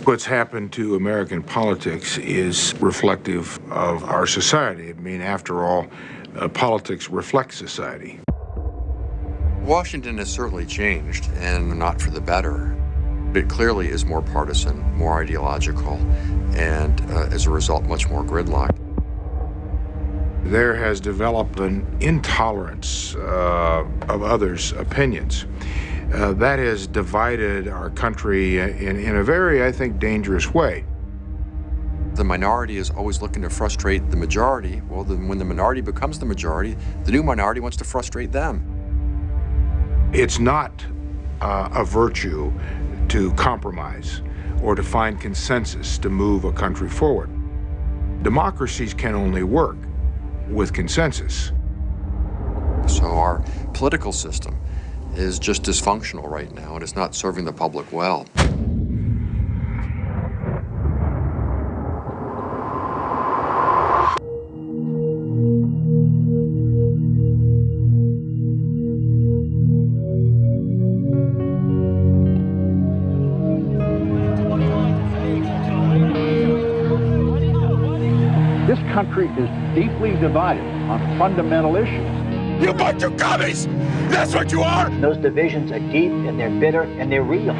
What's happened to American politics is reflective of our society. I mean, after all, politics reflects society. Washington has certainly changed, and not for the better. It clearly is more partisan, more ideological, and as a result, much more gridlocked. There has developed an intolerance of others' opinions. That has divided our country in a very, I think, dangerous way. The minority is always looking to frustrate the majority. Well, then when the minority becomes the majority, the new minority wants to frustrate them. It's not a virtue to compromise or to find consensus to move a country forward. Democracies can only work with consensus. So our political system is just dysfunctional right now, and it's not serving the public well. This country is deeply divided on fundamental issues. You bunch of commies! That's what you are! Those divisions are deep, and they're bitter, and they're real.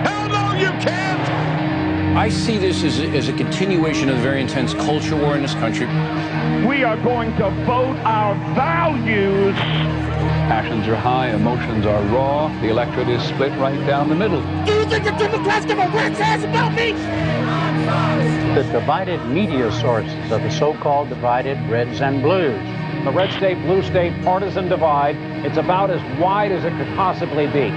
Hell no, you can't! I see this as a continuation of the very intense culture war in this country. We are going to vote our values. Passions are high, emotions are raw. The electorate is split right down the middle. Do you think the Democrats give a rat's ass about me? The divided media sources of the so-called divided reds and blues. The red state, blue state, partisan divide, it's about as wide as it could possibly be.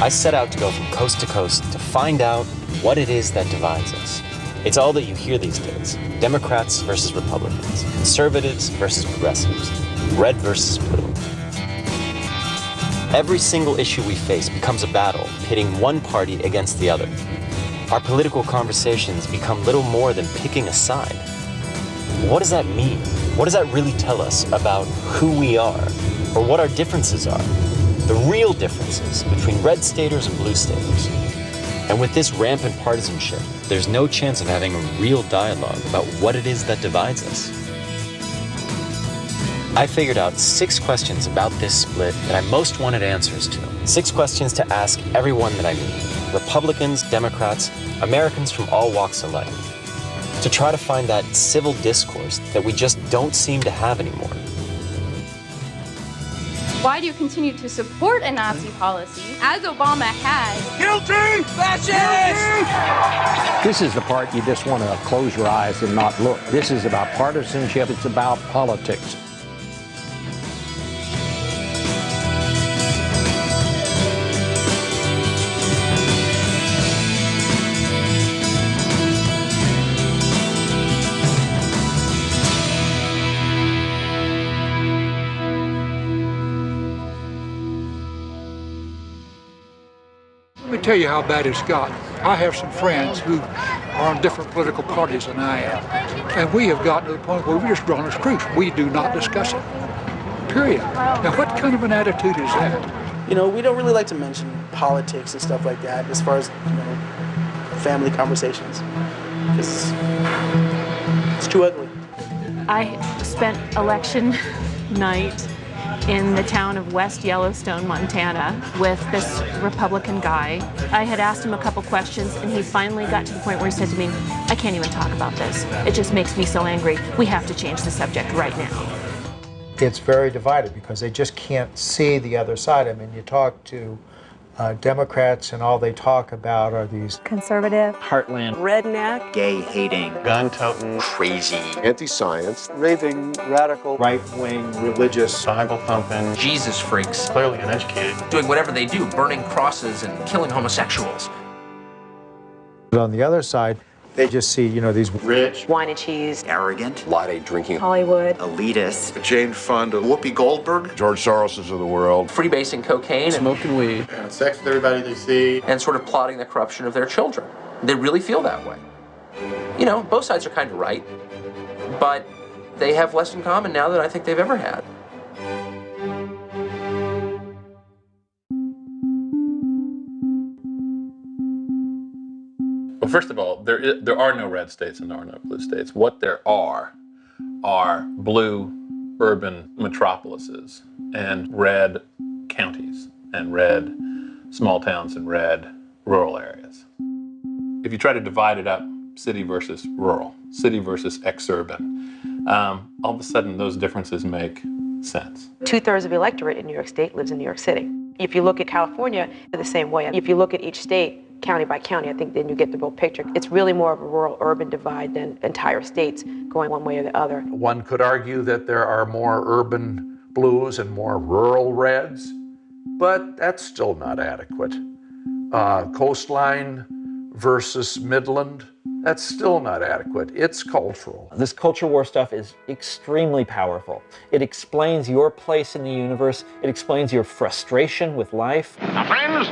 I set out to go from coast to coast to find out what it is that divides us. It's all that you hear these days. Democrats versus Republicans, conservatives versus progressives, red versus blue. Every single issue we face becomes a battle, pitting one party against the other. Our political conversations become little more than picking a side. What does that mean? What does that really tell us about who we are, or what our differences are? The real differences between red staters and blue staters. And with this rampant partisanship, there's no chance of having a real dialogue about what it is that divides us. I figured out 6 questions about this split that I most wanted answers to. 6 questions to ask everyone that I meet, Republicans, Democrats, Americans from all walks of life, to try to find that civil discourse that we just don't seem to have anymore. Why do you continue to support a Nazi policy, as Obama has? Guilty! Fascist! This is the part you just want to close your eyes and not look. This is about partisanship. It's about politics. Let me tell you how bad it's got. I have some friends who are on different political parties than I am. And we have gotten to the point where we're just drawn as troops. We do not discuss it. Period. Now, what kind of an attitude is that? You know, we don't really like to mention politics and stuff like that as far as, you know, family conversations. Because it's too ugly. I spent election night in the town of West Yellowstone, Montana, with this Republican guy. I had asked him a couple questions, and he finally got to the point where he said to me, I can't even talk about this. It just makes me so angry. We have to change the subject right now. It's very divided because they just can't see the other side. I mean, you talk to Democrats and all they talk about are these conservative, heartland, redneck, gay-hating, gun-toting, crazy, anti-science, raving, radical, right-wing, religious, Bible-thumping, Jesus freaks, clearly uneducated, doing whatever they do, burning crosses and killing homosexuals. But on the other side, they just see, you know, these rich, wine and cheese, arrogant, latte drinking, Hollywood, elitist, Jane Fonda, Whoopi Goldberg, George Soroses of the world, freebasing cocaine, smoking weed, having sex with everybody they see, and sort of plotting the corruption of their children. They really feel that way. You know, both sides are kind of right, but they have less in common now than I think they've ever had. Well, first of all, there are no red states and there are no blue states. What there are blue urban metropolises and red counties and red small towns and red rural areas. If you try to divide it up, city versus rural, city versus exurban, all of a sudden those differences make sense. 2/3 of the electorate in New York State lives in New York City. If you look at California, the same way. If you look at each state, county by county, I think then you get the real picture. It's really more of a rural-urban divide than entire states going one way or the other. One could argue that there are more urban blues and more rural reds, but that's still not adequate. Coastline versus Midland, that's still not adequate. It's cultural. This culture war stuff is extremely powerful. It explains your place in the universe. It explains your frustration with life. Now, friends,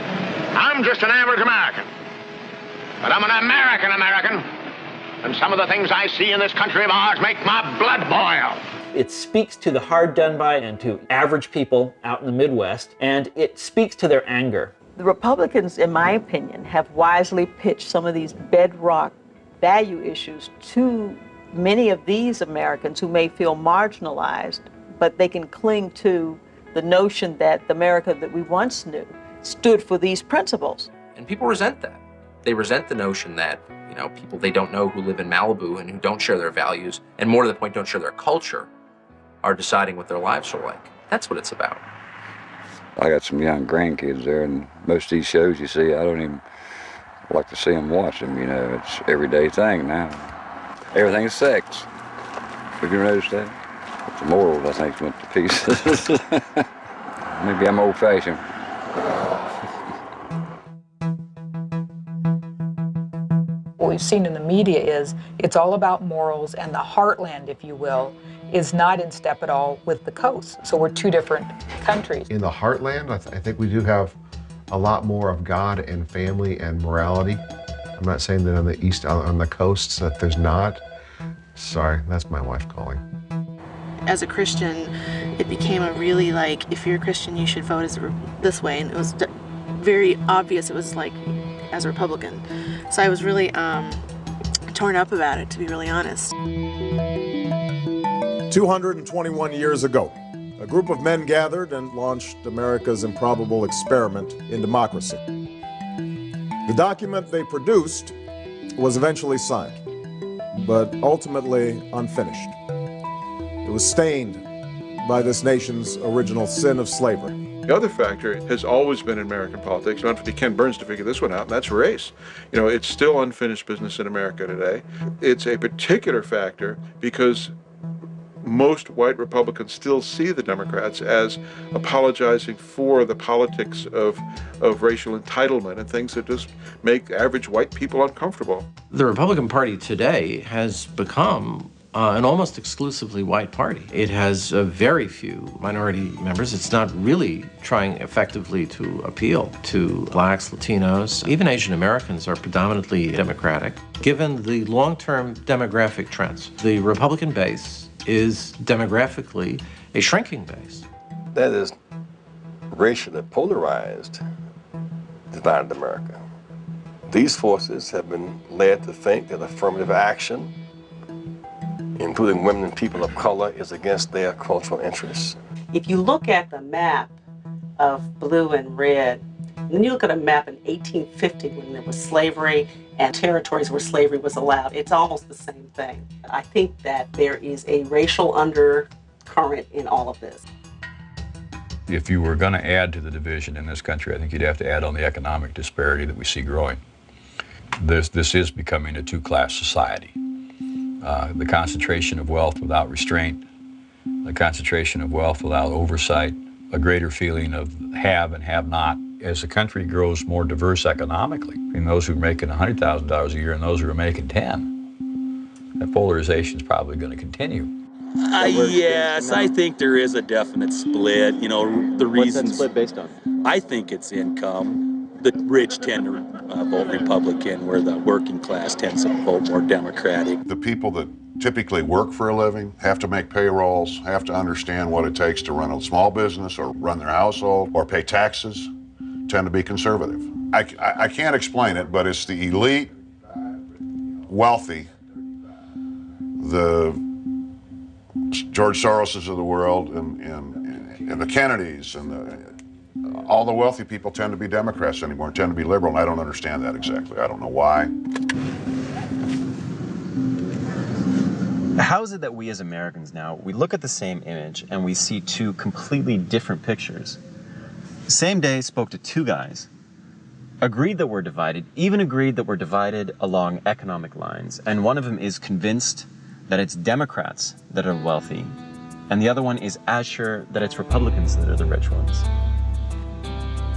I'm just an average American. But I'm an American. And some of the things I see in this country of ours make my blood boil. It speaks to the hard done by and to average people out in the Midwest, and it speaks to their anger. The Republicans, in my opinion, have wisely pitched some of these bedrock value issues to many of these Americans who may feel marginalized, but they can cling to the notion that the America that we once knew stood for these principles. And people resent that. They resent the notion that, you know, people they don't know who live in Malibu and who don't share their values, and more to the point, don't share their culture, are deciding what their lives are like. That's what it's about. I got some young grandkids there, and most of these shows you see, I don't even like to see them watch them, you know. It's an everyday thing now. Everything is sex. Have you noticed that? But the morals, I think, went to pieces. Maybe I'm old-fashioned. What we've seen in the media is it's all about morals, and the heartland, if you will, is not in step at all with the coast. So we're two different countries. In the heartland, I think we do have a lot more of God and family and morality. I'm not saying that on the east, on the coasts, that there's not. Sorry, that's my wife calling. As a Christian, it became a really like, if you're a Christian, you should vote this way. And it was very obvious it was like, as a Republican. So I was really torn up about it, to be really honest. 221 years ago, a group of men gathered and launched America's improbable experiment in democracy. The document they produced was eventually signed, but ultimately unfinished. It was stained by this nation's original sin of slavery. The other factor has always been in American politics, and for Ken Burns to figure this one out, and that's race. You know, it's still unfinished business in America today. It's a particular factor because most white Republicans still see the Democrats as apologizing for the politics of racial entitlement and things that just make average white people uncomfortable. The Republican Party today has become an almost exclusively white party. It has very few minority members. It's not really trying effectively to appeal to blacks, Latinos, even Asian Americans are predominantly Democratic. Given the long-term demographic trends, the Republican base is demographically a shrinking base. That is racially polarized, divided America. These forces have been led to think that affirmative action, including women and people of color, is against their cultural interests. If you look at the map of blue and red, then you look at a map in 1850 when there was slavery and territories where slavery was allowed, it's almost the same thing. I think that there is a racial undercurrent in all of this. If you were going to add to the division in this country, I think you'd have to add on the economic disparity that we see growing. This is becoming a two-class society. The concentration of wealth without restraint, the concentration of wealth without oversight, a greater feeling of have and have not. As the country grows more diverse economically, between those who are making $100,000 a year and those who are making 10, that polarization is probably going to continue. Yes, I think there is a definite split. You know, the reasons. What's that split based on? I think it's income. the rich tend to vote Republican, where the working class tends to vote more Democratic. The people that typically work for a living have to make payrolls, have to understand what it takes to run a small business or run their household or pay taxes, tend to be conservative. I can't explain it, but it's the elite, wealthy, the George Soroses of the world and the Kennedys and all the wealthy people tend to be Democrats anymore, tend to be liberal, and I don't understand that exactly. I don't know why. How is it that we as Americans now, we look at the same image and we see two completely different pictures? Same day, spoke to two guys, agreed that we're divided, even agreed that we're divided along economic lines, and one of them is convinced that it's Democrats that are wealthy, and the other one is as sure that it's Republicans that are the rich ones.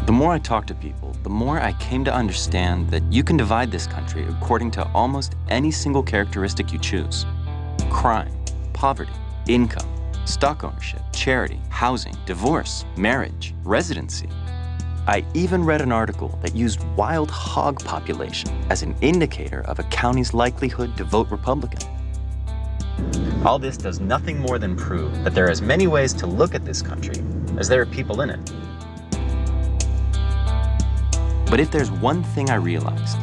The more I talked to people, the more I came to understand that you can divide this country according to almost any single characteristic you choose. Crime, poverty, income, stock ownership, charity, housing, divorce, marriage, residency. I even read an article that used wild hog population as an indicator of a county's likelihood to vote Republican. All this does nothing more than prove that there are as many ways to look at this country as there are people in it. But if there's one thing I realized,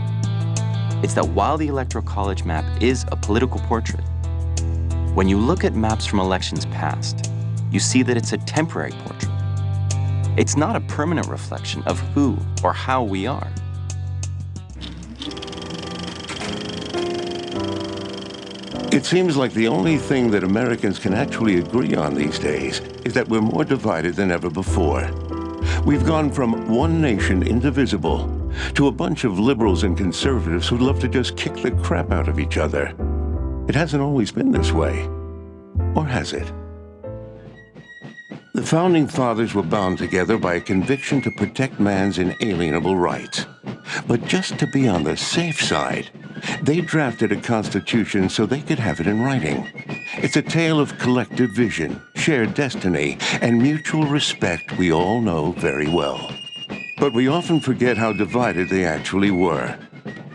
it's that while the Electoral College map is a political portrait, when you look at maps from elections past, you see that it's a temporary portrait. It's not a permanent reflection of who or how we are. It seems like the only thing that Americans can actually agree on these days is that we're more divided than ever before. We've gone from one nation indivisible to a bunch of liberals and conservatives who love to just kick the crap out of each other. It hasn't always been this way. Or has it? The Founding Fathers were bound together by a conviction to protect man's inalienable rights. But just to be on the safe side, they drafted a constitution so they could have it in writing. It's a tale of collective vision, shared destiny, and mutual respect we all know very well. But we often forget how divided they actually were.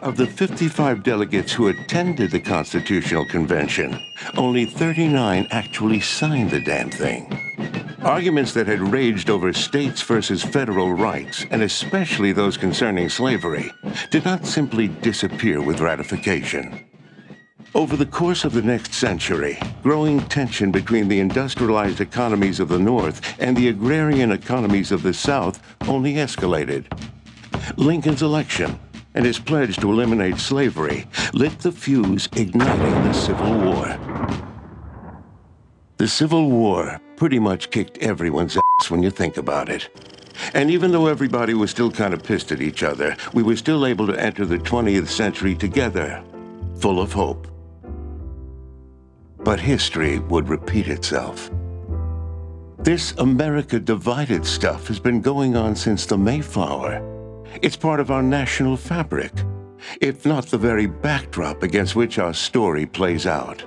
Of the 55 delegates who attended the Constitutional Convention, only 39 actually signed the damn thing. Arguments that had raged over states versus federal rights, and especially those concerning slavery, did not simply disappear with ratification. Over the course of the next century, growing tension between the industrialized economies of the North and the agrarian economies of the South only escalated. Lincoln's election and his pledge to eliminate slavery lit the fuse, igniting the Civil War. The Civil War pretty much kicked everyone's ass when you think about it. And even though everybody was still kind of pissed at each other, we were still able to enter the 20th century together, full of hope. But history would repeat itself. This America divided stuff has been going on since the Mayflower. It's part of our national fabric, if not the very backdrop against which our story plays out.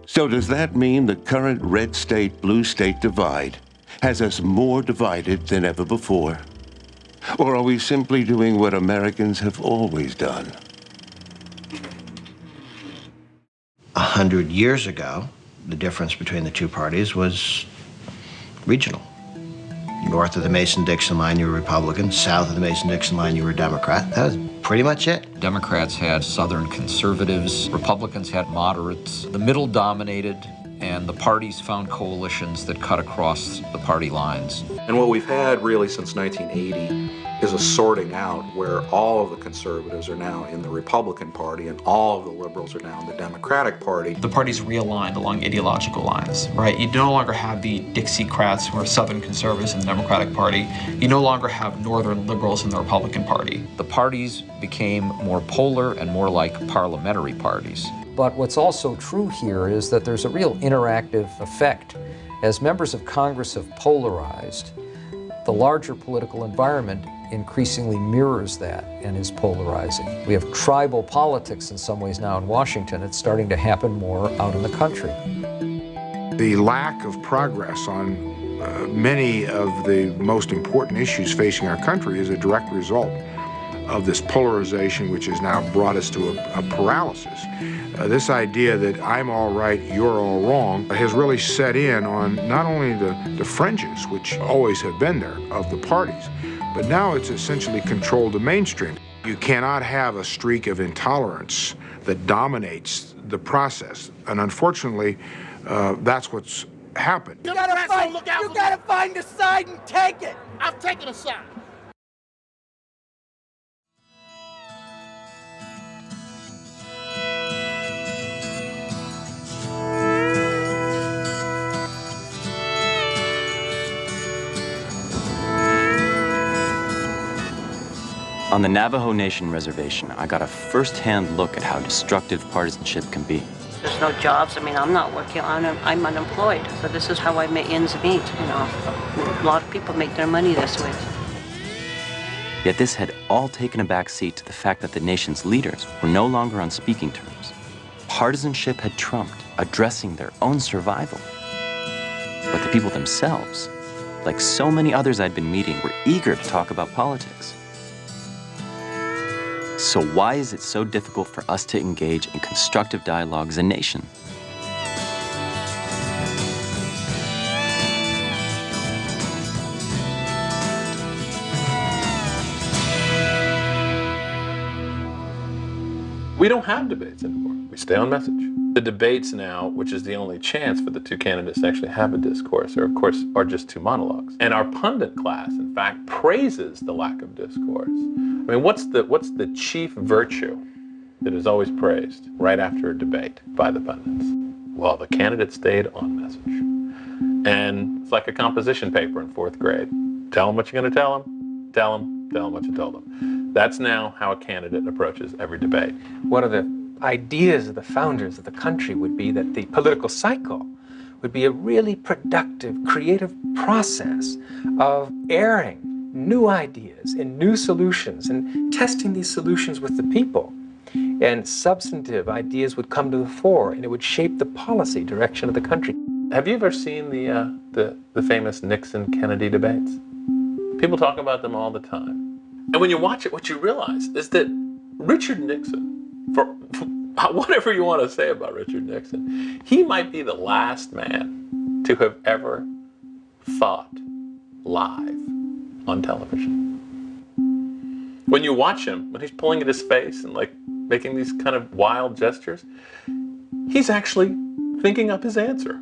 So does that mean the current red state, blue state divide has us more divided than ever before? Or are we simply doing what Americans have always done? 100 years ago, the difference between the two parties was regional. North of the Mason-Dixon line, you were Republican. South of the Mason-Dixon line, you were Democrat. That was pretty much it. Democrats had Southern conservatives. Republicans had moderates. The middle dominated, and the parties found coalitions that cut across the party lines. And what we've had really since 1980 is a sorting out where all of the conservatives are now in the Republican Party and all of the liberals are now in the Democratic Party. The parties realigned along ideological lines, right? You no longer have the Dixiecrats who are Southern conservatives in the Democratic Party. You no longer have Northern liberals in the Republican Party. The parties became more polar and more like parliamentary parties. But what's also true here is that there's a real interactive effect. As members of Congress have polarized, the larger political environment increasingly mirrors that and is polarizing. We have tribal politics in some ways now in Washington. It's starting to happen more out in the country. The lack of progress on many of the most important issues facing our country is a direct result of this polarization, which has now brought us to a paralysis. This idea that I'm all right, you're all wrong, has really set in on not only the fringes, which always have been there, of the parties, but now it's essentially controlled the mainstream. You cannot have a streak of intolerance that dominates the process, and unfortunately, that's what's happened. You gotta find a side and take it. I've taken a side. On the Navajo Nation reservation, I got a first-hand look at how destructive partisanship can be. There's no jobs. I mean, I'm not working. I'm unemployed. So this is how I make ends meet, you know. A lot of people make their money this way. Yet this had all taken a back seat to the fact that the nation's leaders were no longer on speaking terms. Partisanship had trumped addressing their own survival. But the people themselves, like so many others I'd been meeting, were eager to talk about politics. So why is it so difficult for us to engage in constructive dialogue as a nation? We don't have debates anymore. We stay on message. The debates now, which is the only chance for the two candidates to actually have a discourse, are just two monologues. And our pundit class, in fact, praises the lack of discourse. I mean, what's the chief virtue that is always praised right after a debate by the pundits? Well, the candidate stayed on message. And it's like a composition paper in 4th grade. Tell them what you're going to tell them, tell them what you told them. That's now how a candidate approaches every debate. One of the ideas of the founders of the country would be that the political cycle would be a really productive, creative process of airing new ideas and new solutions and testing these solutions with the people. And substantive ideas would come to the fore and it would shape the policy direction of the country. Have you ever seen the famous Nixon-Kennedy debates? People talk about them all the time. And when you watch it, what you realize is that Richard Nixon, for whatever you want to say about Richard Nixon, he might be the last man to have ever thought live on television. When you watch him, when he's pulling at his face and like making these kind of wild gestures, he's actually thinking up his answer.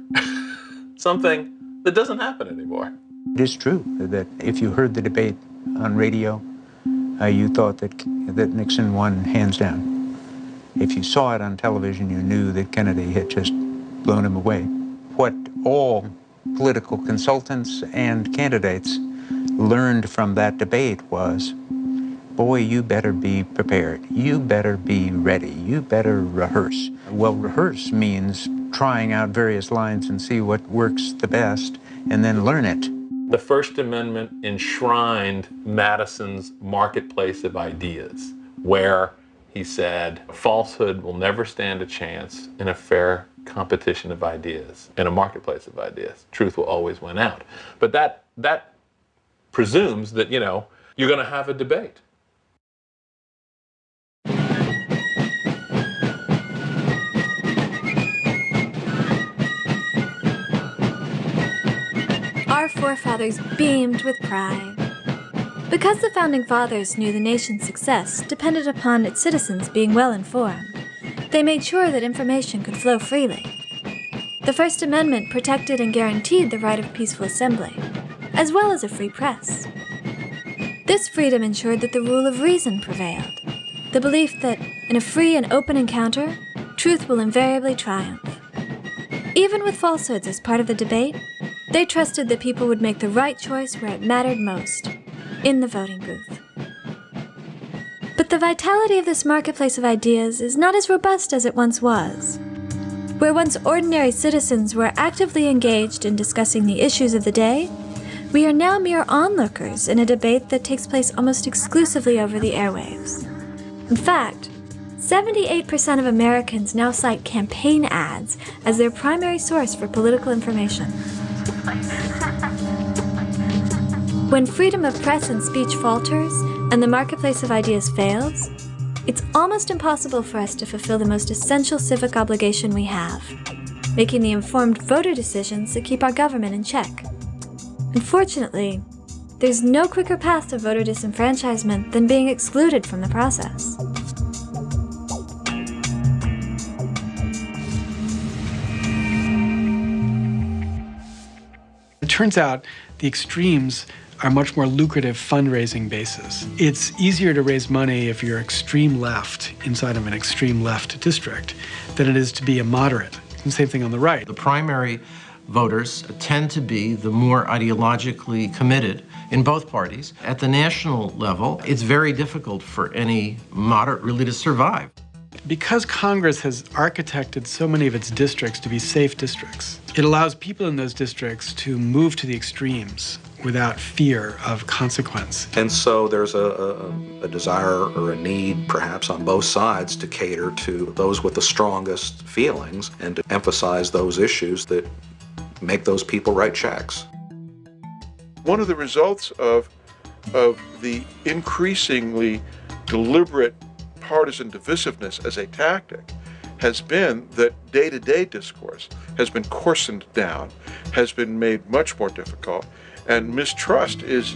Something that doesn't happen anymore. It is true that if you heard the debate on radio, you thought that Nixon won hands down. If you saw it on television, you knew that Kennedy had just blown him away. What all political consultants and candidates learned from that debate was, boy, you better be prepared. You better be ready. You better rehearse. Well, rehearse means trying out various lines and see what works the best and then learn it. The First Amendment enshrined Madison's marketplace of ideas, where he said, falsehood will never stand a chance in a fair competition of ideas, in a marketplace of ideas. Truth will always win out. But that presumes that, you know, you're going to have a debate. Our forefathers beamed with pride. Because the Founding Fathers knew the nation's success depended upon its citizens being well informed, they made sure that information could flow freely. The First Amendment protected and guaranteed the right of peaceful assembly, as well as a free press. This freedom ensured that the rule of reason prevailed, the belief that, in a free and open encounter, truth will invariably triumph. Even with falsehoods as part of the debate, they trusted that people would make the right choice where it mattered most, in the voting booth. But the vitality of this marketplace of ideas is not as robust as it once was. Where once ordinary citizens were actively engaged in discussing the issues of the day, we are now mere onlookers in a debate that takes place almost exclusively over the airwaves. In fact, 78% of Americans now cite campaign ads as their primary source for political information. When freedom of press and speech falters, and the marketplace of ideas fails, it's almost impossible for us to fulfill the most essential civic obligation we have, making the informed voter decisions that keep our government in check. Unfortunately, there's no quicker path to voter disenfranchisement than being excluded from the process. It turns out the extremes are much more lucrative fundraising bases. It's easier to raise money if you're extreme left inside of an extreme left district than it is to be a moderate. And same thing on the right. The primary voters tend to be the more ideologically committed in both parties. At the national level, it's very difficult for any moderate really to survive. Because Congress has architected so many of its districts to be safe districts, it allows people in those districts to move to the extremes without fear of consequence. And so there's a desire or a need, perhaps on both sides, to cater to those with the strongest feelings and to emphasize those issues that make those people write checks. One of the results of the increasingly deliberate partisan divisiveness as a tactic has been that day-to-day discourse has been coarsened down, has been made much more difficult, and mistrust is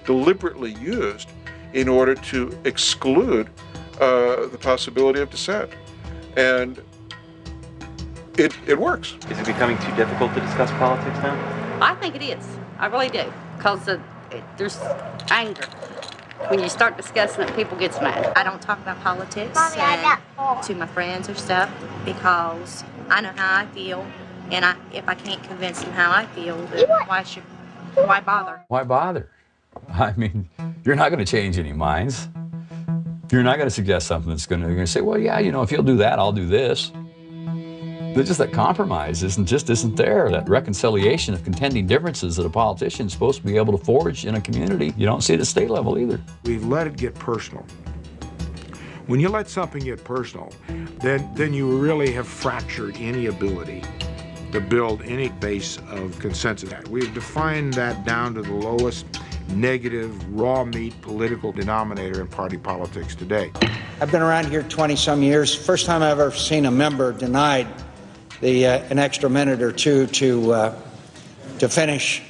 deliberately used in order to exclude the possibility of dissent. And it works. Is it becoming too difficult to discuss politics now? I think it is. I really do. Because there's anger. When you start discussing it, people get mad. I don't talk about politics to my friends or stuff because I know how I feel, and if I can't convince them how I feel, then why bother? Why bother? I mean, you're not going to change any minds. You're not going to suggest something that's going to say, well, yeah, you know, if you'll do that, I'll do this. There's just that compromise isn't there. That reconciliation of contending differences that a politician is supposed to be able to forge in a community. You don't see it at state level either. We've let it get personal. When you let something get personal, then you really have fractured any ability to build any base of consensus. We've defined that down to the lowest negative, raw meat political denominator in party politics today. I've been around here 20-some years. First time I've ever seen a member denied an extra minute or two to finish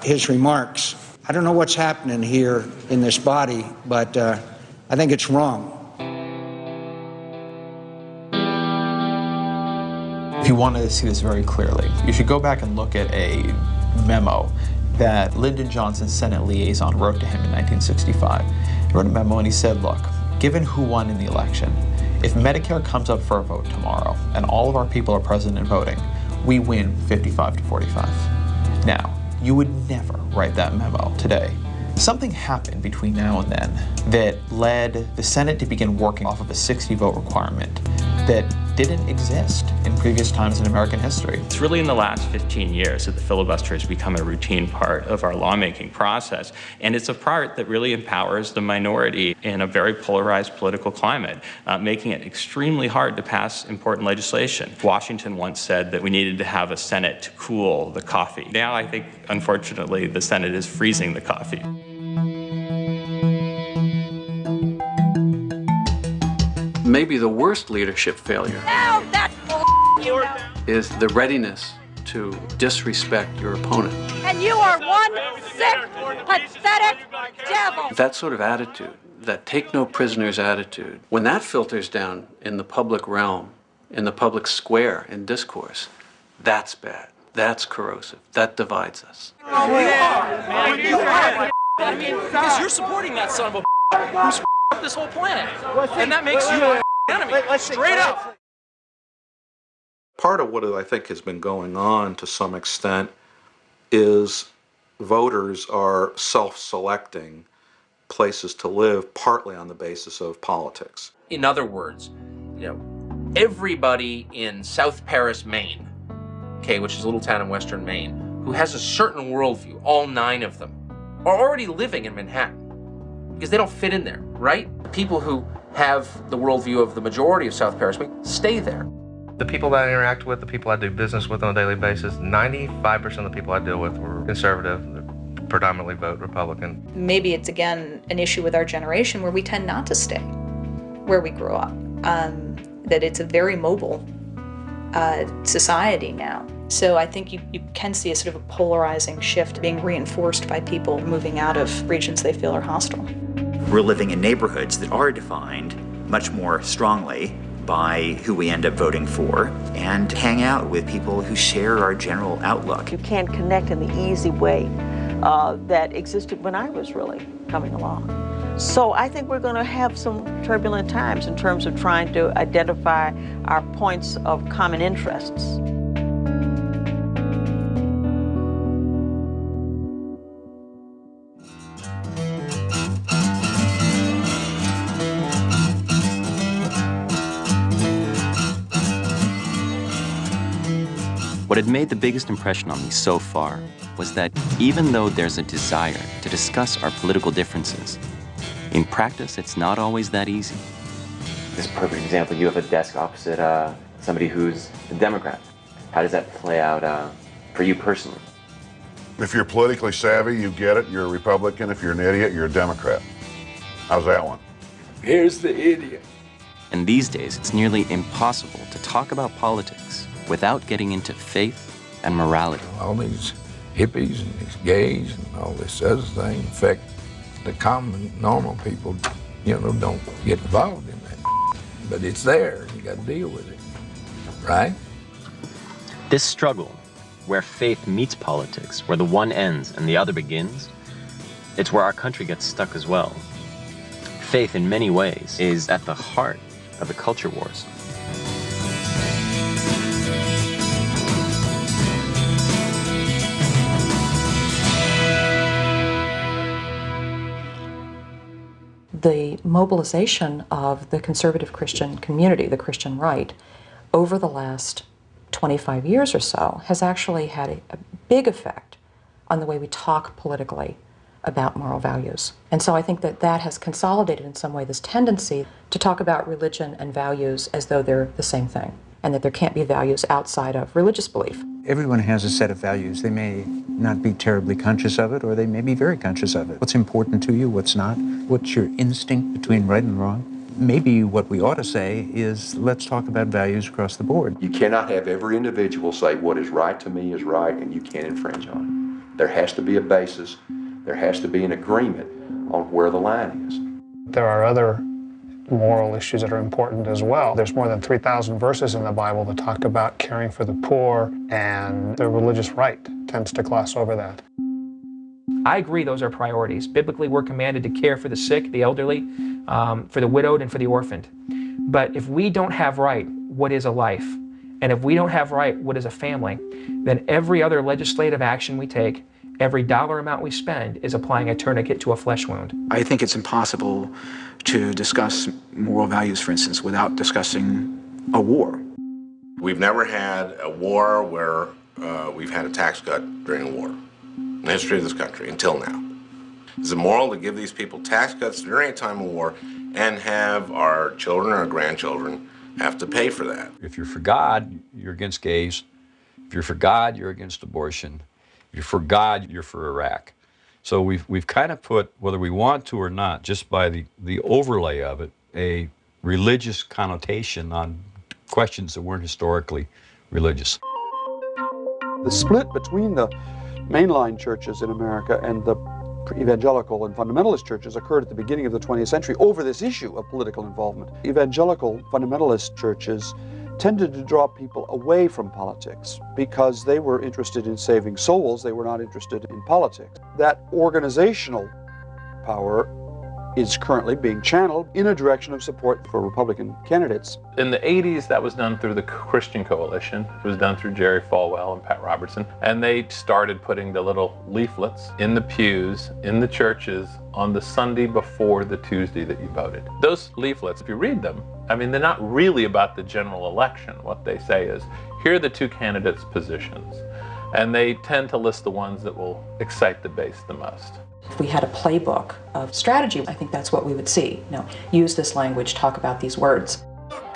his remarks. I don't know what's happening here in this body, but I think it's wrong. If you wanted to see this very clearly, you should go back and look at a memo that Lyndon Johnson's Senate liaison wrote to him in 1965. He wrote a memo and he said, look, given who won in the election, if Medicare comes up for a vote tomorrow and all of our people are present and voting, we win 55 to 45. Now, you would never write that memo today. Something happened between now and then that led the Senate to begin working off of a 60-vote requirement that didn't exist in previous times in American history. It's really in the last 15 years that the filibuster has become a routine part of our lawmaking process, and it's a part that really empowers the minority in a very polarized political climate, making it extremely hard to pass important legislation. Washington once said that we needed to have a Senate to cool the coffee. Now I think, unfortunately, the Senate is freezing the coffee. Maybe the worst leadership failure is the readiness to disrespect your opponent. And you are one sick, pathetic devil. That sort of attitude, that take no prisoners attitude, when that filters down in the public realm, in the public square, in discourse, that's bad. That's corrosive. That divides us. Because you're supporting that son of a who's up this whole planet. And that makes you an enemy. Straight up. Part of what I think has been going on to some extent is voters are self-selecting places to live partly on the basis of politics. In other words, everybody in South Paris, Maine, okay, which is a little town in western Maine, who has a certain worldview, all 9 of them, are already living in Manhattan because they don't fit in there, right? People who have the worldview of the majority of South Paris, stay there. The people that I interact with, the people I do business with on a daily basis, 95% of the people I deal with were conservative, they're predominantly vote Republican. Maybe it's, again, an issue with our generation where we tend not to stay where we grew up, that it's a very mobile society now. So I think you can see a sort of a polarizing shift being reinforced by people moving out of regions they feel are hostile. We're living in neighborhoods that are defined much more strongly by who we end up voting for, and hang out with people who share our general outlook. You can't connect in the easy way that existed when I was really coming along. So I think we're going to have some turbulent times in terms of trying to identify our points of common interests. What had made the biggest impression on me so far was that even though there's a desire to discuss our political differences, in practice, it's not always that easy. This is a perfect example. You have a desk opposite somebody who's a Democrat. How does that play out for you personally? If you're politically savvy, you get it, you're a Republican. If you're an idiot, you're a Democrat. How's that one? Here's the idiot. And these days, it's nearly impossible to talk about politics without getting into faith and morality. All these hippies and these gays and all this other thing affect the common, normal people, don't get involved in that. But it's there, you got to deal with it, right? This struggle, where faith meets politics, where the one ends and the other begins, it's where our country gets stuck as well. Faith, in many ways, is at the heart of the culture wars. The mobilization of the conservative Christian community, the Christian right, over the last 25 years or so has actually had a big effect on the way we talk politically about moral values. And so I think that has consolidated in some way this tendency to talk about religion and values as though they're the same thing, and that there can't be values outside of religious belief. Everyone has a set of values. They may not be terribly conscious of it, or they may be very conscious of it. What's important to you, what's not? What's your instinct between right and wrong? Maybe what we ought to say is, let's talk about values across the board. You cannot have every individual say what is right to me is right and you can't infringe on it. There has to be a basis. There has to be an agreement on where the line is. There are other moral issues that are important as well. There's more than 3,000 verses in the Bible that talk about caring for the poor, and the religious right tends to gloss over that. I agree those are priorities. Biblically, we're commanded to care for the sick, the elderly, for the widowed, and for the orphaned. But if we don't have right what is a life, and if we don't have right what is a family, then every other legislative action we take, every dollar amount we spend is applying a tourniquet to a flesh wound. I think it's impossible to discuss moral values, for instance, without discussing a war. We've never had a war where we've had a tax cut during a war in the history of this country until now. Is it moral to give these people tax cuts during a time of war and have our children or our grandchildren have to pay for that? If you're for God, you're against gays. If you're for God, you're against abortion. If you're for God, you're for Iraq. So we've kind of put, whether we want to or not, just by the overlay of it, a religious connotation on questions that weren't historically religious. The split between the mainline churches in America and the evangelical and fundamentalist churches occurred at the beginning of the 20th century over this issue of political involvement. Evangelical fundamentalist churches tended to draw people away from politics because they were interested in saving souls. They were not interested in politics. That organizational power is currently being channeled in a direction of support for Republican candidates. In the 80s, that was done through the Christian Coalition. It was done through Jerry Falwell and Pat Robertson. And they started putting the little leaflets in the pews, in the churches, on the Sunday before the Tuesday that you voted. Those leaflets, if you read them, I mean, they're not really about the general election. What they say is, here are the two candidates' positions. And they tend to list the ones that will excite the base the most. If we had a playbook of strategy, I think that's what we would see. Use this language, talk about these words.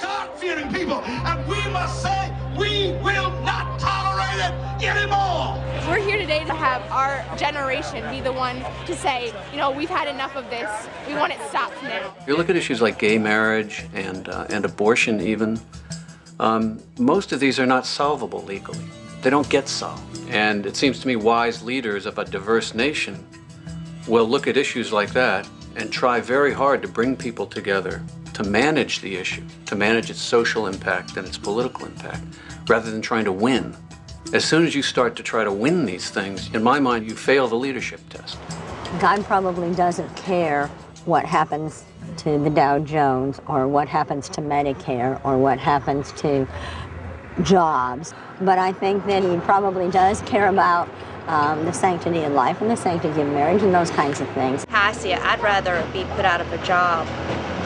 God-fearing people, and we must say we will not tolerate it. anymore! We're here today to have our generation be the one to say, you know, we've had enough of this. We want it stopped now. If you look at issues like gay marriage and abortion even, most of these are not solvable legally. They don't get solved. And it seems to me wise leaders of a diverse nation will look at issues like that and try very hard to bring people together to manage the issue, to manage its social impact and its political impact, rather than trying to win. As soon as you start to try to win these things, in my mind, you fail the leadership test. God probably doesn't care what happens to the Dow Jones or what happens to Medicare or what happens to jobs, but I think that he probably does care about the sanctity of life and the sanctity of marriage and those kinds of things. How I see it, I'd rather be put out of a job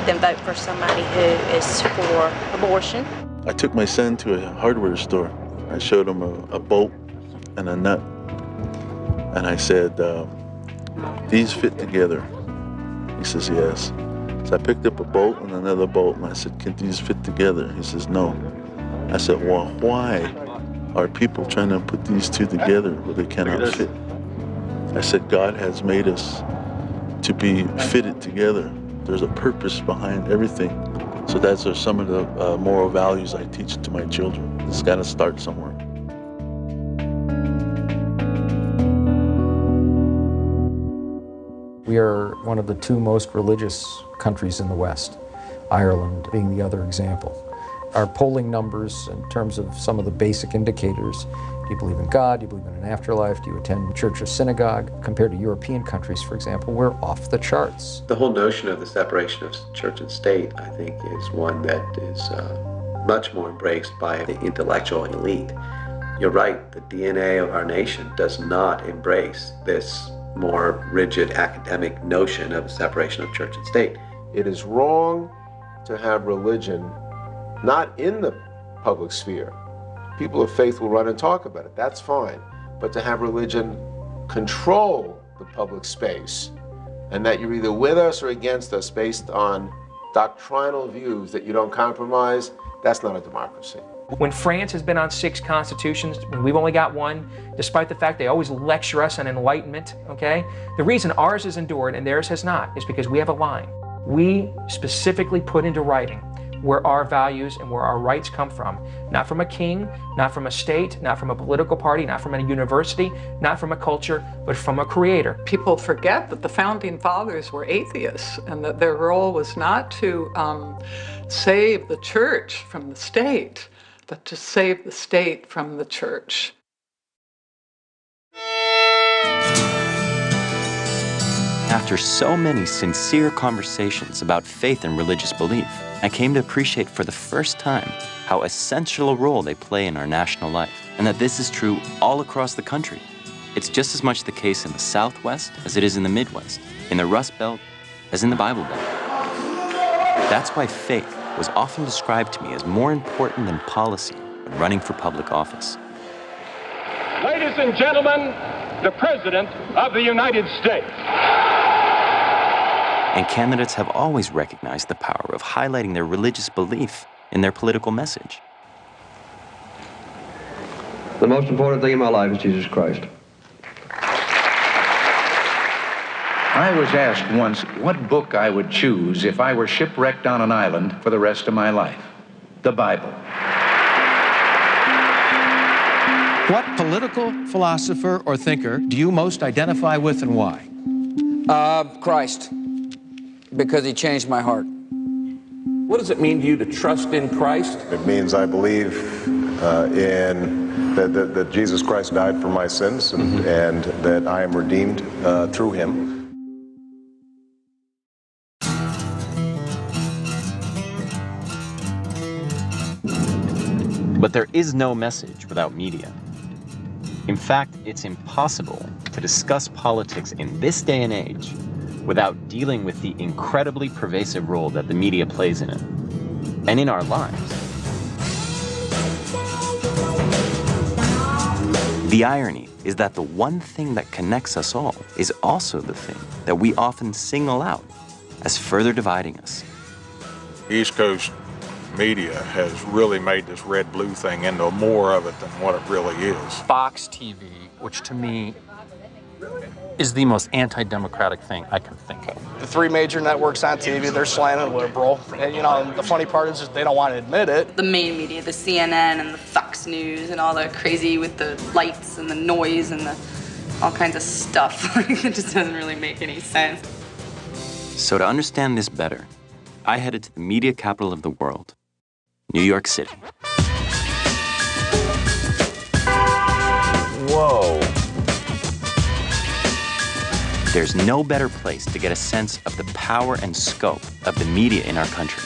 than vote for somebody who is for abortion. I took my son to a hardware store. I showed him a bolt and a nut, and I said, these fit together. He says, yes. So I picked up a bolt and another bolt, and I said, can these fit together? He says, no. I said, well, why are people trying to put these two together where they cannot fit? I said, God has made us to be fitted together. There's a purpose behind everything. So those are some of the moral values I teach to my children. It's got to start somewhere. We are one of the two most religious countries in the West, Ireland being the other example. Our polling numbers in terms of some of the basic indicators, do you believe in God, do you believe in an afterlife, do you attend church or synagogue, compared to European countries, for example, we're off the charts. The whole notion of the separation of church and state, I think, is one that is much more embraced by the intellectual elite. You're right, the DNA of our nation does not embrace this more rigid academic notion of separation of church and state. It is wrong to have religion not in the public sphere. People of faith will run and talk about it, that's fine. But to have religion control the public space, and that you're either with us or against us based on doctrinal views that you don't compromise, that's not a democracy. When France has been on 6 constitutions, when we've only got 1, despite the fact they always lecture us on enlightenment, okay? The reason ours has endured and theirs has not is because we have a line. We specifically put into writing where our values and where our rights come from. Not from a king, not from a state, not from a political party, not from a university, not from a culture, but from a creator. People forget that the founding fathers were atheists and that their role was not to save the church from the state, but to save the state from the church. After so many sincere conversations about faith and religious belief, I came to appreciate for the first time how essential a role they play in our national life, and that this is true all across the country. It's just as much the case in the Southwest as it is in the Midwest, in the Rust Belt as in the Bible Belt. That's why faith was often described to me as more important than policy when running for public office. Ladies and gentlemen, the President of the United States. And candidates have always recognized the power of highlighting their religious belief in their political message. The most important thing in my life is Jesus Christ. I was asked once what book I would choose if I were shipwrecked on an island for the rest of my life. The Bible. What political philosopher or thinker do you most identify with and why? Christ, because he changed my heart. What does it mean to you to trust in Christ? It means I believe that Jesus Christ died for my sins and that I am redeemed through him. But there is no message without media. In fact, it's impossible to discuss politics in this day and age without dealing with the incredibly pervasive role that the media plays in it, and in our lives. The irony is that the one thing that connects us all is also the thing that we often single out as further dividing us. East Coast media has really made this red-blue thing into more of it than what it really is. Fox TV, which to me is the most anti-democratic thing I can think of. The three major networks on TV, they're slanted liberal. And, you know, the funny part is they don't want to admit it. The main media, the CNN and the Fox News and all the crazy with the lights and the noise and the all kinds of stuff. It just doesn't really make any sense. So to understand this better, I headed to the media capital of the world, New York City. Whoa. There's no better place to get a sense of the power and scope of the media in our country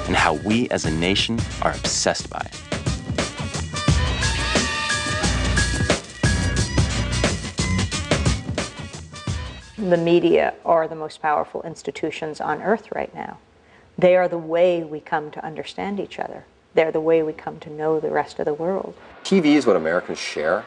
and how we as a nation are obsessed by it. The media are the most powerful institutions on earth right now. They are the way we come to understand each other. They're the way we come to know the rest of the world. TV is what Americans share.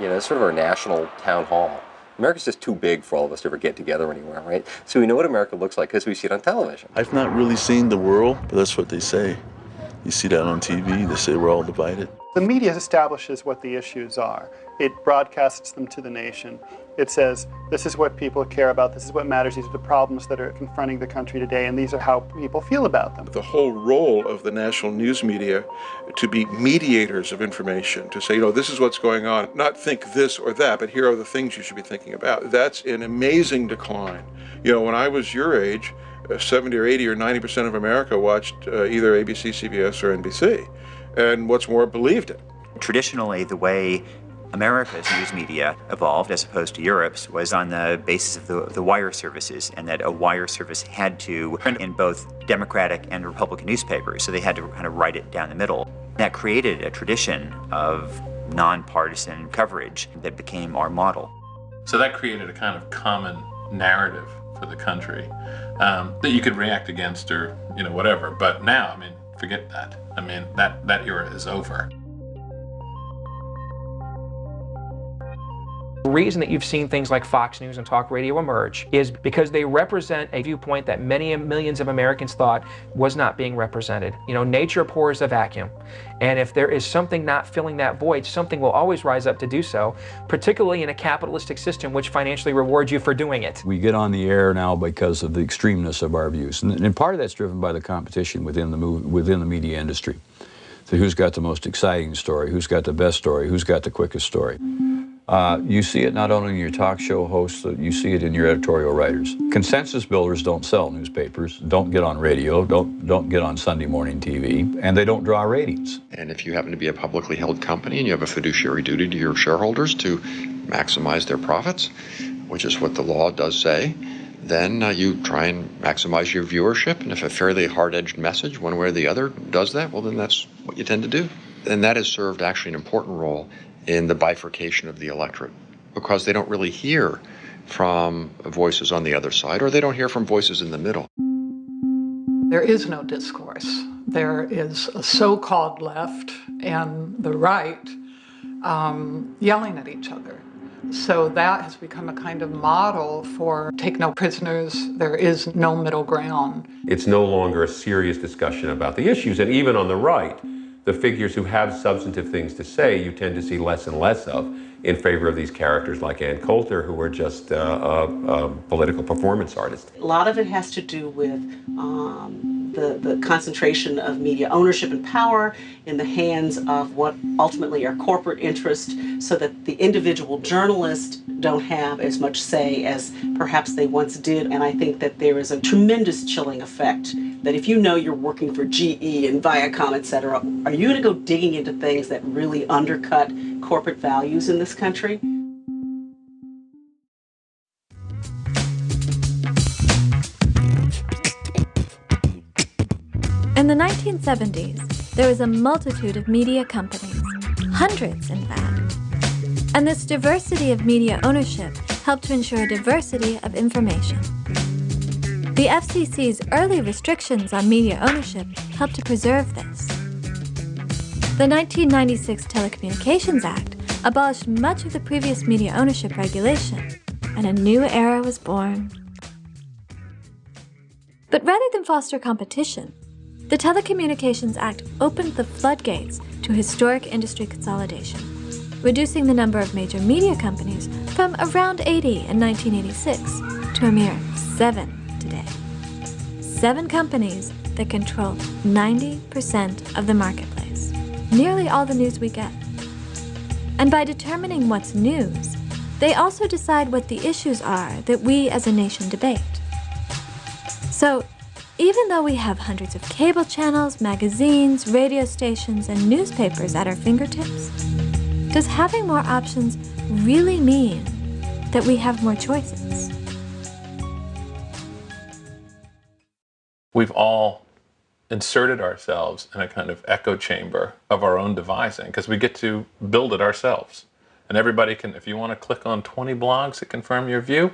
You know, it's sort of our national town hall. America's just too big for all of us to ever get together anywhere, right? So we know what America looks like because we see it on television. I've not really seen the world, but that's what they say. You see that on TV, they say we're all divided. The media establishes what the issues are. It broadcasts them to the nation. It says, this is what people care about, this is what matters, these are the problems that are confronting the country today, and these are how people feel about them. The whole role of the national news media to be mediators of information, to say, you know, this is what's going on, not think this or that, but here are the things you should be thinking about. That's an amazing decline. You know, when I was your age, 70 or 80 or 90% of America watched either ABC, CBS, or NBC, and what's more, believed it. Traditionally, the way America's news media evolved, as opposed to Europe's, was on the basis of the wire services, and that a wire service had to print in both Democratic and Republican newspapers, so they had to kind of write it down the middle. That created a tradition of nonpartisan coverage that became our model. So that created a kind of common narrative for the country that you could react against or, you know, whatever. But now, I mean, forget that. I mean, that era is over. The reason that you've seen things like Fox News and talk radio emerge is because they represent a viewpoint that many millions of Americans thought was not being represented. You know, nature abhors a vacuum. And if there is something not filling that void, something will always rise up to do so, particularly in a capitalistic system which financially rewards you for doing it. We get on the air now because of the extremeness of our views. And part of that's driven by the competition within the media industry. So who's got the most exciting story? Who's got the best story? Who's got the quickest story? You see it not only in your talk show hosts, you see it in your editorial writers. Consensus builders don't sell newspapers, don't get on radio, don't get on Sunday morning TV, and they don't draw ratings. And if you happen to be a publicly held company and you have a fiduciary duty to your shareholders to maximize their profits, which is what the law does say, then you try and maximize your viewership. And if a fairly hard-edged message, one way or the other, does that, well, then that's what you tend to do. And that has served actually an important role in the bifurcation of the electorate, because they don't really hear from voices on the other side, or they don't hear from voices in the middle. There is no discourse. There is a so-called left and the right yelling at each other. So that has become a kind of model for take no prisoners, there is no middle ground. It's no longer a serious discussion about the issues, and even on the right, the figures who have substantive things to say, you tend to see less and less of in favor of these characters like Ann Coulter, who are just political performance artists. A lot of it has to do with the concentration of media ownership and power in the hands of what ultimately are corporate interests, so that the individual journalists don't have as much say as perhaps they once did. And I think that there is a tremendous chilling effect that if you know you're working for GE and Viacom, et cetera, are you going to go digging into things that really undercut corporate values in this country? In the 1970s, there was a multitude of media companies, hundreds in fact. And this diversity of media ownership helped to ensure diversity of information. The FCC's early restrictions on media ownership helped to preserve this. The 1996 Telecommunications Act abolished much of the previous media ownership regulation, and a new era was born. But rather than foster competition, The Telecommunications Act opened the floodgates to historic industry consolidation, reducing the number of major media companies from around 80 in 1986 to a mere 7 today. 7 companies that control 90% of the marketplace, nearly all the news we get. And by determining what's news, they also decide what the issues are that we as a nation debate. So, even though we have hundreds of cable channels, magazines, radio stations, and newspapers at our fingertips, does having more options really mean that we have more choices? We've all inserted ourselves in a kind of echo chamber of our own devising because we get to build it ourselves. And everybody can, if you want to click on 20 blogs that confirm your view,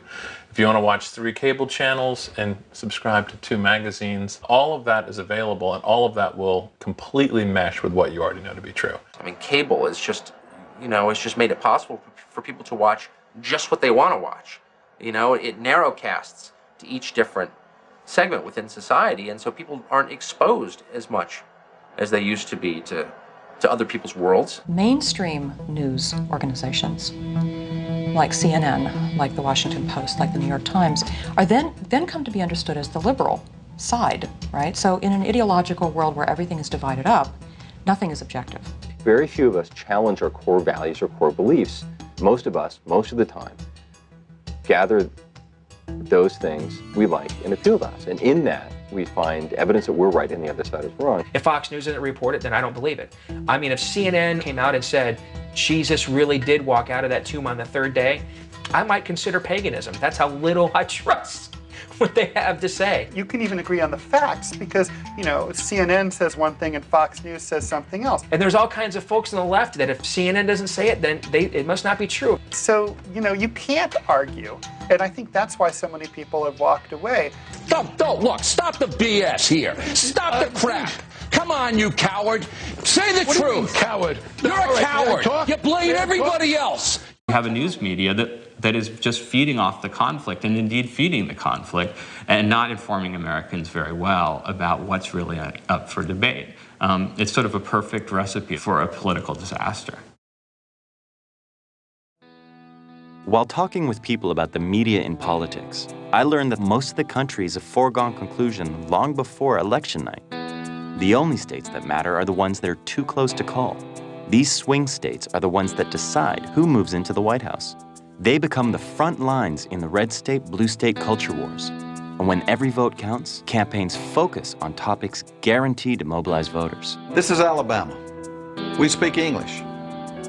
if you want to watch 3 cable channels and subscribe to 2 magazines, all of that is available, and all of that will completely mesh with what you already know to be true. I mean, cable is just, it's just made it possible for people to watch just what they want to watch. It narrowcasts to each different segment within society, and so people aren't exposed as much as they used to be to other people's worlds. Mainstream news organizations like CNN, like the Washington Post, like the New York Times, are then come to be understood as the liberal side, right? So in an ideological world where everything is divided up, nothing is objective. Very few of us challenge our core values or core beliefs. Most of us, most of the time, gather those things we like and appeal to us. And in that, we find evidence that we're right and the other side is wrong. If Fox News didn't report it, then I don't believe it. I mean, if CNN came out and said, Jesus really did walk out of that tomb on the 3rd day, I might consider paganism. That's how little I trust what they have to say. You can even agree on the facts because, CNN says one thing and Fox News says something else. And there's all kinds of folks on the left that if CNN doesn't say it, then it must not be true. So, you can't argue. And I think that's why so many people have walked away. Don't look, stop the BS here. Stop the crap. Come on, you coward. Say the truth. You mean, coward? You're a coward. You blame everybody else. We have a news media that is just feeding off the conflict and indeed feeding the conflict and not informing Americans very well about what's really up for debate. It's sort of a perfect recipe for a political disaster. While talking with people about the media in politics, I learned that most of the country is a foregone conclusion long before election night. The only states that matter are the ones that are too close to call. These swing states are the ones that decide who moves into the White House. They become the front lines in the red state, blue state culture wars. And when every vote counts, campaigns focus on topics guaranteed to mobilize voters. This is Alabama. We speak English.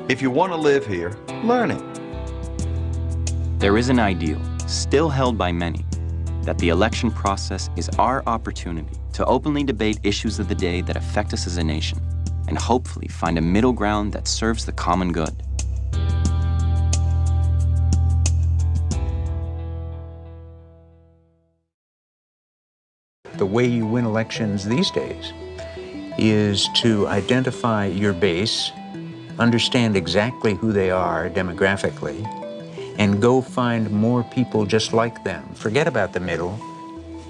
If you want to live here, learn it. There is an ideal, still held by many, that the election process is our opportunity to openly debate issues of the day that affect us as a nation, and hopefully find a middle ground that serves the common good. The way you win elections these days is to identify your base, understand exactly who they are demographically, and go find more people just like them. Forget about the middle.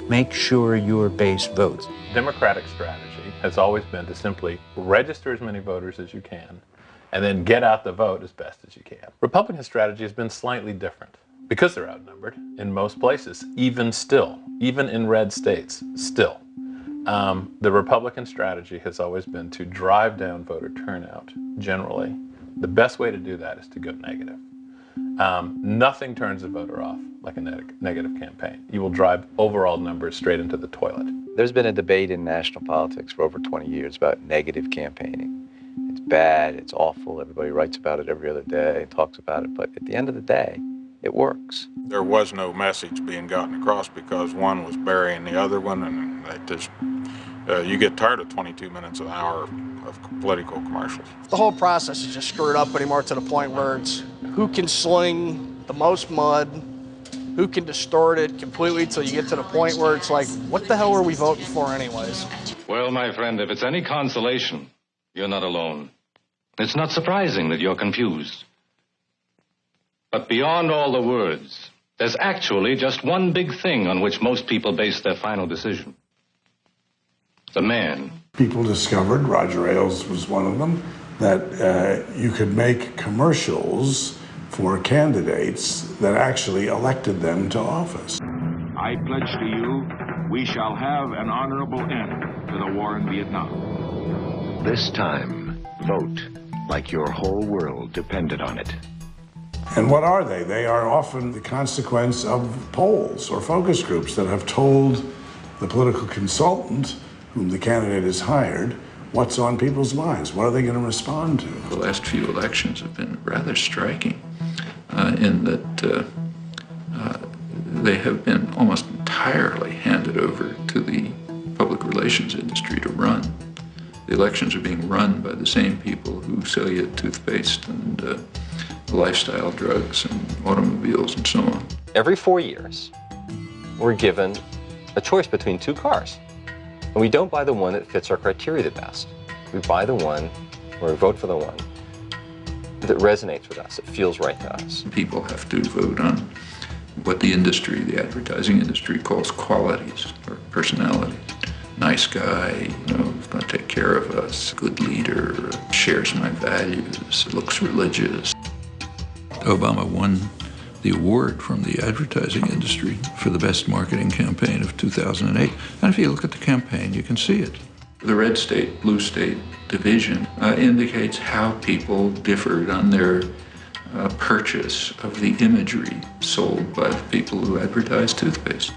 Make sure your base votes. Democratic strategy has always been to simply register as many voters as you can and then get out the vote as best as you can. Republican strategy has been slightly different because they're outnumbered in most places, even in red states, still. The Republican strategy has always been to drive down voter turnout, generally. The best way to do that is to go negative. Nothing turns a voter off like a negative campaign. You will drive overall numbers straight into the toilet. There's been a debate in national politics for over 20 years about negative campaigning. It's bad, it's awful, everybody writes about it every other day, talks about it, but at the end of the day, it works. There was no message being gotten across because one was burying the other one, and they just, you get tired of 22 minutes an hour of political commercials. The whole process is just screwed up anymore to the point where it's who can sling the most mud, who can distort it completely till you get to the point where it's like, what the hell were we voting for anyways? Well, my friend, if it's any consolation, you're not alone. It's not surprising that you're confused. But beyond all the words, there's actually just one big thing on which most people base their final decision. the man. People discovered, Roger Ailes was one of them, that you could make commercials for candidates that actually elected them to office. I pledge to you, we shall have an honorable end to the war in Vietnam. This time, vote like your whole world depended on it. And what are they? They are often the consequence of polls or focus groups that have told the political consultant, whom the candidate has hired, what's on people's minds. What are they going to respond to? The last few elections have been rather striking in that they have been almost entirely handed over to the public relations industry to run. The elections are being run by the same people who sell you toothpaste and lifestyle drugs and automobiles and so on. Every 4 years, we're given a choice between two cars. And we don't buy the one that fits our criteria the best. We buy the one, or vote for the one, that resonates with us, it feels right to us. People have to vote on what the industry, the advertising industry, calls qualities or personality. Nice guy, who's going to take care of us, good leader, shares my values, looks religious. Obama won the award from the advertising industry for the best marketing campaign of 2008. And if you look at the campaign, you can see it. The red state, blue state division indicates how people differed on their purchase of the imagery sold by the people who advertise toothpaste.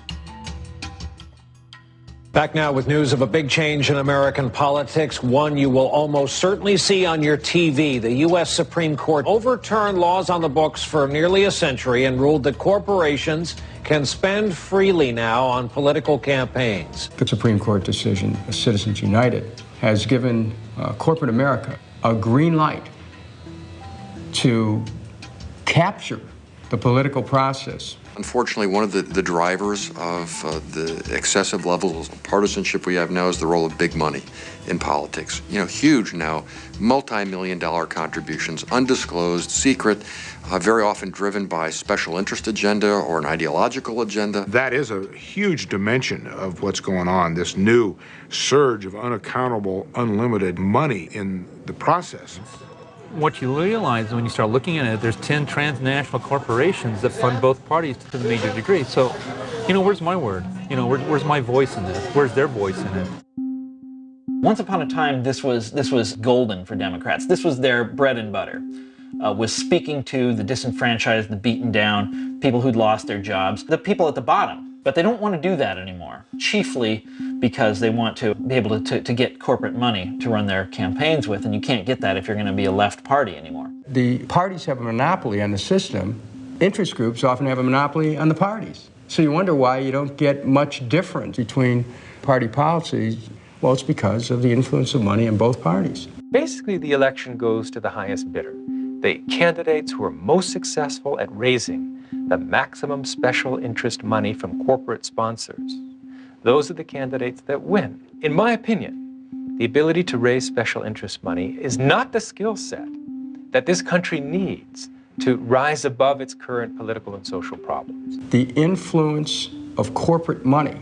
Back now with news of a big change in American politics, one you will almost certainly see on your TV. The U.S. Supreme Court overturned laws on the books for nearly a century and ruled that corporations can spend freely now on political campaigns. The Supreme Court decision, Citizens United, has given corporate America a green light to capture the political process. Unfortunately, one of the drivers of the excessive levels of partisanship we have now is the role of big money in politics. Huge now, multi-million-dollar contributions, undisclosed, secret, very often driven by special interest agenda or an ideological agenda. That is a huge dimension of what's going on, this new surge of unaccountable, unlimited money in the process. What you realize when you start looking at it, there's 10 transnational corporations that fund both parties to the major degree. So, where's my word? Where's my voice in this? Where's their voice in it? Once upon a time, this was golden for Democrats. This was their bread and butter. Was speaking to the disenfranchised, the beaten down, people who'd lost their jobs, the people at the bottom. But they don't want to do that anymore, chiefly because they want to be able to get corporate money to run their campaigns with, and you can't get that if you're going to be a left party anymore. The parties have a monopoly on the system. Interest groups often have a monopoly on the parties. So you wonder why you don't get much difference between party policies. Well, it's because of the influence of money in both parties. Basically, the election goes to the highest bidder, the candidates who are most successful at raising the maximum special interest money from corporate sponsors. Those are the candidates that win. In my opinion, the ability to raise special interest money is not the skill set that this country needs to rise above its current political and social problems. The influence of corporate money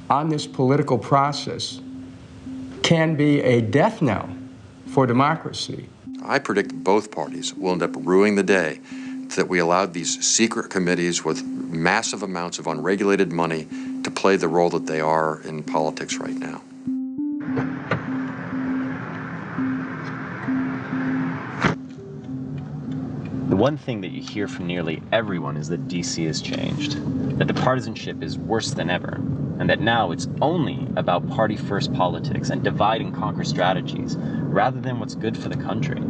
on this political process can be a death knell for democracy. I predict both parties will end up ruining the day that we allowed these secret committees with massive amounts of unregulated money to play the role that they are in politics right now. The one thing that you hear from nearly everyone is that DC has changed, that the partisanship is worse than ever, and that now it's only about party-first politics and divide-and-conquer strategies, rather than what's good for the country.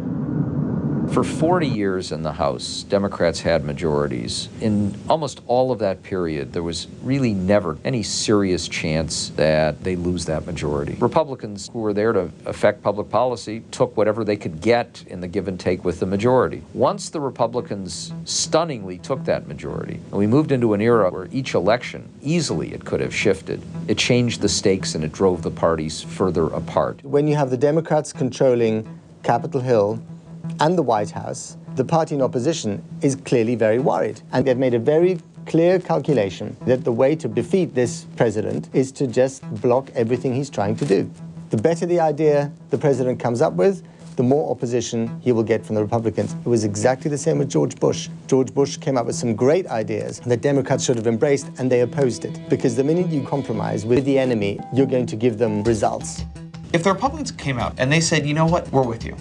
For 40 years in the House, Democrats had majorities. In almost all of that period, there was really never any serious chance that they lose that majority. Republicans who were there to affect public policy took whatever they could get in the give and take with the majority. Once the Republicans stunningly took that majority, and we moved into an era where each election, easily it could have shifted, it changed the stakes and it drove the parties further apart. When you have the Democrats controlling Capitol Hill and the White House, the party in opposition is clearly very worried. And they've made a very clear calculation that the way to defeat this president is to just block everything he's trying to do. The better the idea the president comes up with, the more opposition he will get from the Republicans. It was exactly the same with George Bush. George Bush came up with some great ideas that Democrats should have embraced, and they opposed it. Because the minute you compromise with the enemy, you're going to give them results. If the Republicans came out and they said, you know what, we're with you,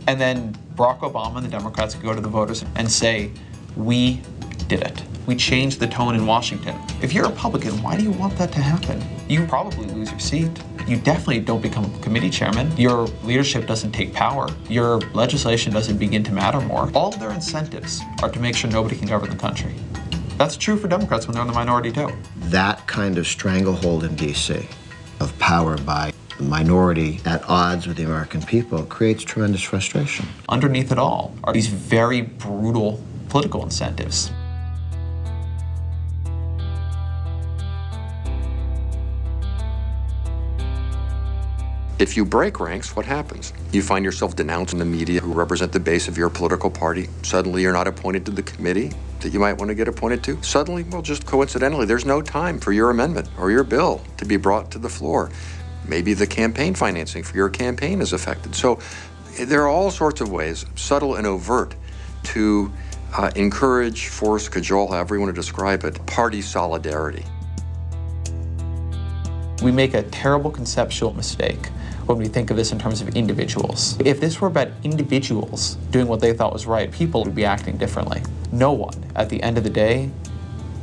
and then Barack Obama and the Democrats could go to the voters and say, we did it. We changed the tone in Washington. If you're a Republican, why do you want that to happen? You probably lose your seat. You definitely don't become a committee chairman. Your leadership doesn't take power. Your legislation doesn't begin to matter more. All of their incentives are to make sure nobody can govern the country. That's true for Democrats when they're in the minority too. That kind of stranglehold in D.C. of power by the minority at odds with the American people creates tremendous frustration. Underneath it all are these very brutal political incentives. If you break ranks, what happens? You find yourself denouncing the media who represent the base of your political party. Suddenly you're not appointed to the committee that you might want to get appointed to. Suddenly, well, just coincidentally, there's no time for your amendment or your bill to be brought to the floor. Maybe the campaign financing for your campaign is affected. So there are all sorts of ways, subtle and overt, to encourage, force, cajole, however you want to describe it, party solidarity. We make a terrible conceptual mistake when we think of this in terms of individuals. If this were about individuals doing what they thought was right, people would be acting differently. No one, at the end of the day,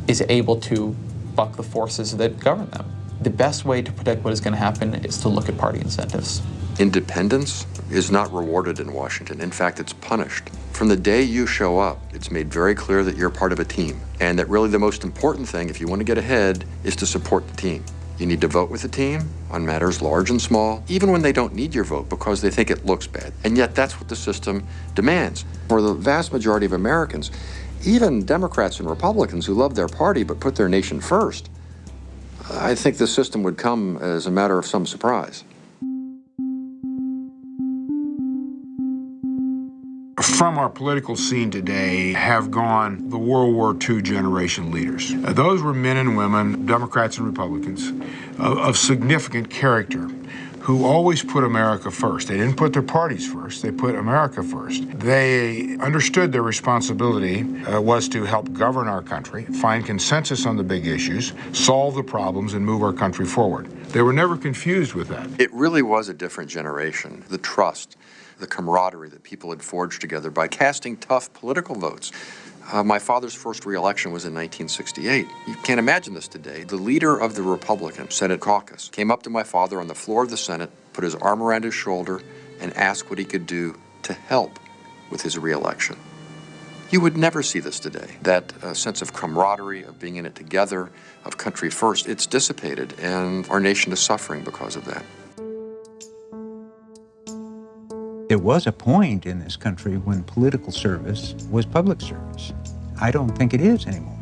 is able to buck the forces that govern them. The best way to predict what is going to happen is to look at party incentives. Independence is not rewarded in Washington. In fact, it's punished. From the day you show up, it's made very clear that you're part of a team, and that really the most important thing, if you want to get ahead, is to support the team. You need to vote with the team on matters large and small, even when they don't need your vote because they think it looks bad. And yet that's what the system demands. For the vast majority of Americans, even Democrats and Republicans who love their party but put their nation first, I think the system would come as a matter of some surprise. From our political scene today have gone the World War II generation leaders. Those were men and women, Democrats and Republicans, of significant character, who always put America first. They didn't put their parties first, they put America first. They understood their responsibility was to help govern our country, find consensus on the big issues, solve the problems, and move our country forward. They were never confused with that. It really was a different generation. The trust, the camaraderie that people had forged together by casting tough political votes. My father's first re-election was in 1968. You can't imagine this today. The leader of the Republican Senate caucus came up to my father on the floor of the Senate, put his arm around his shoulder, and asked what he could do to help with his re-election. You would never see this today. That sense of camaraderie, of being in it together, of country first, it's dissipated, and our nation is suffering because of that. There was a point in this country when political service was public service. I don't think it is anymore.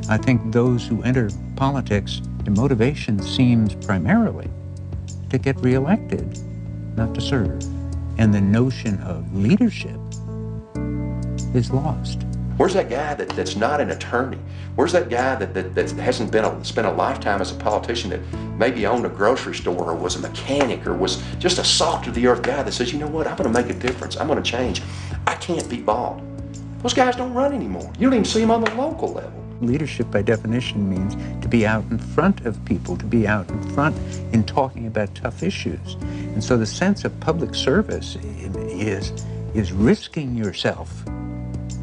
I think those who enter politics, their motivation seems primarily to get reelected, not to serve. And the notion of leadership is lost. Where's that guy that's not an attorney? Where's that guy that hasn't spent a lifetime as a politician, that maybe owned a grocery store or was a mechanic or was just a salt-of-the-earth guy that says, you know what, I'm going to make a difference. I'm going to change. I can't be bought. Those guys don't run anymore. You don't even see them on the local level. Leadership, by definition, means to be out in front of people, to be out in front in talking about tough issues. And so the sense of public service is risking yourself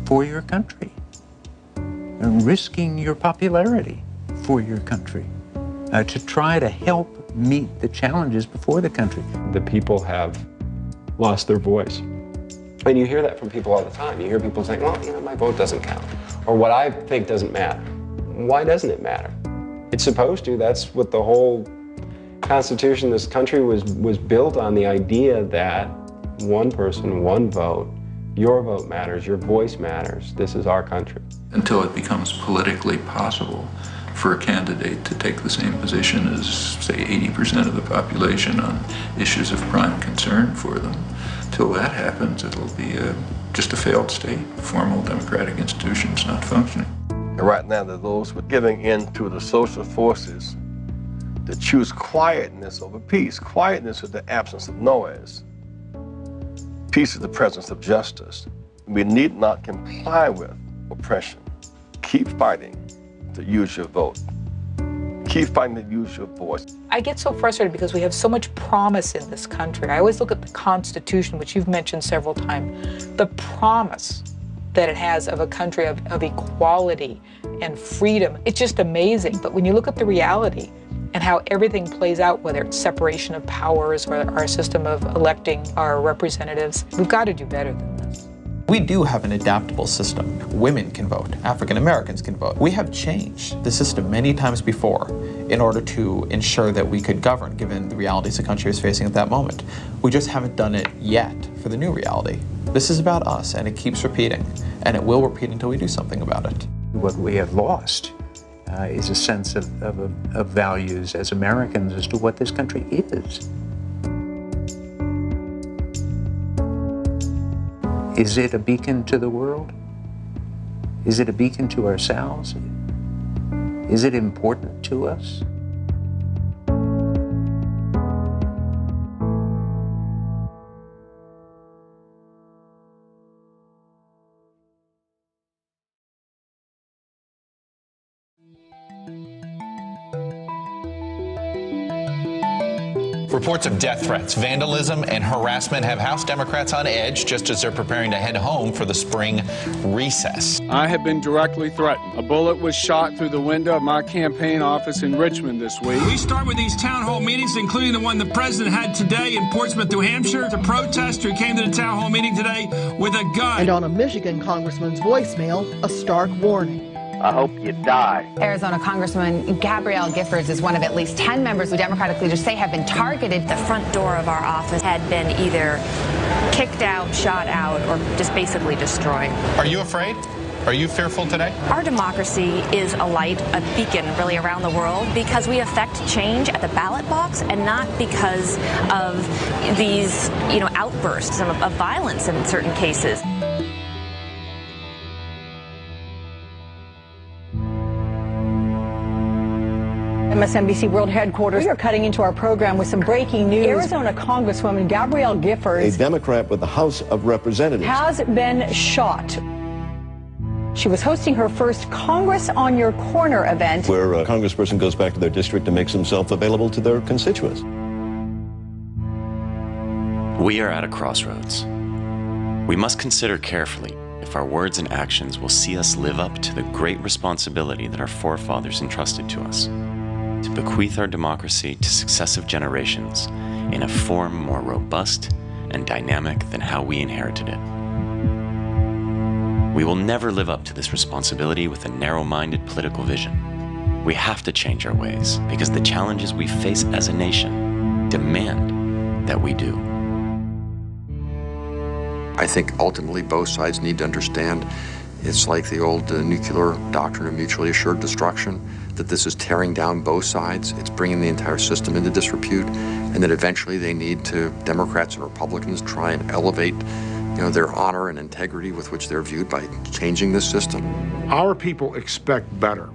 for your country, and risking your popularity for your country, to try to help meet the challenges before the country. The people have lost their voice. And you hear that from people all the time. You hear people saying, well, you know, my vote doesn't count, or what I think doesn't matter. Why doesn't it matter? It's supposed to. That's what the whole Constitution of this country was built on, the idea that one person, one vote, your vote matters, your voice matters. This is our country. Until it becomes politically possible for a candidate to take the same position as, say, 80% of the population on issues of prime concern for them. Till that happens, it'll be just a failed state, formal democratic institutions not functioning. And right now, there are those who are giving in to the social forces that choose quietness over peace. Quietness is the absence of noise. Peace is the presence of justice. We need not comply with oppression. Keep fighting to use your vote. Keep fighting to use your voice. I get so frustrated because we have so much promise in this country. I always look at the Constitution, which you've mentioned several times, the promise that it has of a country of equality and freedom. It's just amazing. But when you look at the reality and how everything plays out, whether it's separation of powers or our system of electing our representatives, we've got to do better than this. We do have an adaptable system. Women can vote. African Americans can vote. We have changed the system many times before in order to ensure that we could govern, given the realities the country is facing at that moment. We just haven't done it yet for the new reality. This is about us, and it keeps repeating, and it will repeat until we do something about it. What we have lost is a sense of values as Americans as to what this country is. Is it a beacon to the world? Is it a beacon to ourselves? Is it important to us? Reports of death threats, vandalism, and harassment have House Democrats on edge just as they're preparing to head home for the spring recess. I have been directly threatened. A bullet was shot through the window of my campaign office in Richmond this week. We start with these town hall meetings, including the one the president had today in Portsmouth, New Hampshire. A protester who came to the town hall meeting today with a gun. And on a Michigan congressman's voicemail, a stark warning. I hope you die. Arizona Congresswoman Gabrielle Giffords is one of at least 10 members who Democratic leaders say have been targeted. The front door of our office had been either kicked out, shot out, or just basically destroyed. Are you afraid? Are you fearful today? Our democracy is a light, a beacon really around the world because we affect change at the ballot box and not because of these, outbursts of violence in certain cases. MSNBC World Headquarters. We are cutting into our program with some breaking news. Arizona Congresswoman Gabrielle Giffords, a Democrat with the House of Representatives, has been shot. She was hosting her first Congress on Your Corner event, where a congressperson goes back to their district and makes himself available to their constituents. We are at a crossroads. We must consider carefully if our words and actions will see us live up to the great responsibility that our forefathers entrusted to us, to bequeath our democracy to successive generations in a form more robust and dynamic than how we inherited it. We will never live up to this responsibility with a narrow-minded political vision. We have to change our ways because the challenges we face as a nation demand that we do. I think ultimately both sides need to understand it's like the old nuclear doctrine of mutually assured destruction, that this is tearing down both sides, it's bringing the entire system into disrepute, and that eventually they need to, Democrats and Republicans, try and elevate their honor and integrity with which they're viewed by changing this system. Our people expect better.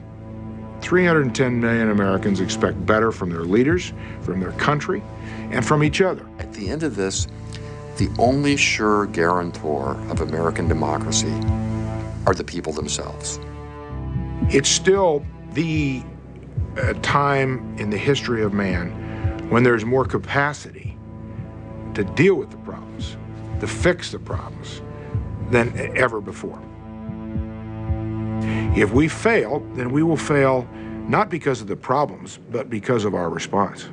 310 million Americans expect better from their leaders, from their country, and from each other. At the end of this, the only sure guarantor of American democracy are the people themselves. It's still the time in the history of man when there's more capacity to deal with the problems, to fix the problems, than ever before. If we fail, then we will fail not because of the problems, but because of our response.